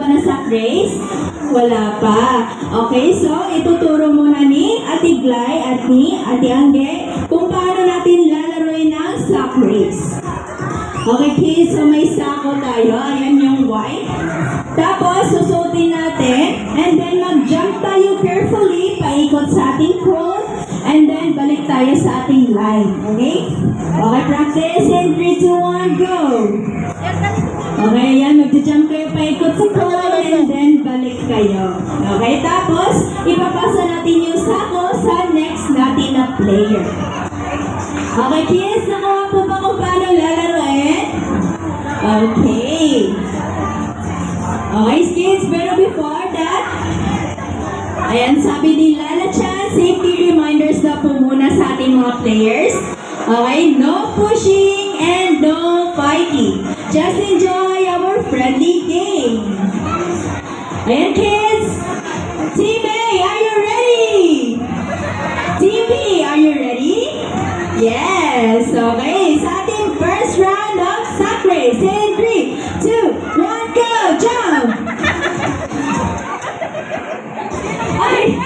na sa race? Wala pa. Okay, so ituturo muna ni Ate Glay at ni Ate Angge kung paano natin lalaroin ang sack race. Okay kids, so may sako tayo. Ayan yung white. Tapos susutin natin and then mag-jump tayo carefully paikot sa ating cone and then balik tayo sa ating line. Okay? Okay, practice in 3, 2, 1, go! Okay, yan. Mag-jump kayo paikot sa cone and then balik kayo. Okay, tapos ipapasa natin yung sako sa next natin na player. Okay, kids, nakuha po ba kung paano lalaroin? Okay. Okay, kids, pero before that, ayan, sabi ni Lala Chan, safety reminders na po muna sa ating mga players. Okay, no pushing and no fighting. Just enjoy our friendly game. Ayan, kids. Team A, are you ready? Team B, are you ready? Yes. Okay, sa ating first round of sack race. In 3, 2, 1, go! Jump! Ay!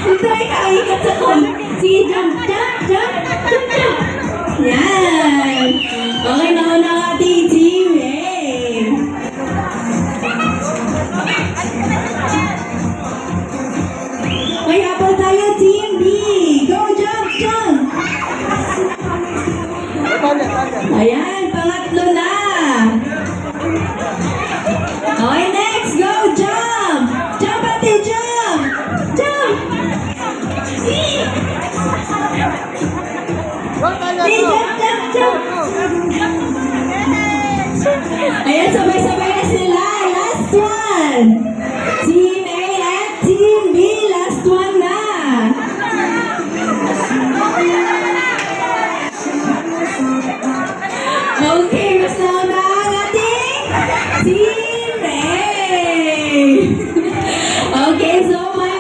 Ito ay kaikot sa kon. Sige, jump, jump, jump, jump, jump. Yan. Okay, nauna ang ating team A. Okay, habol tayo, team B. Go, jump, jump. Ayan, pangatlo na. Okay, next, go, jump. Jump, ate, jump. Jump. See, jump, jump, jump. Ayan, sabay-sabay na sila. Last one. Team A at Team B, last one na. Okay, mas nauna ang ating Team A. Okay, so my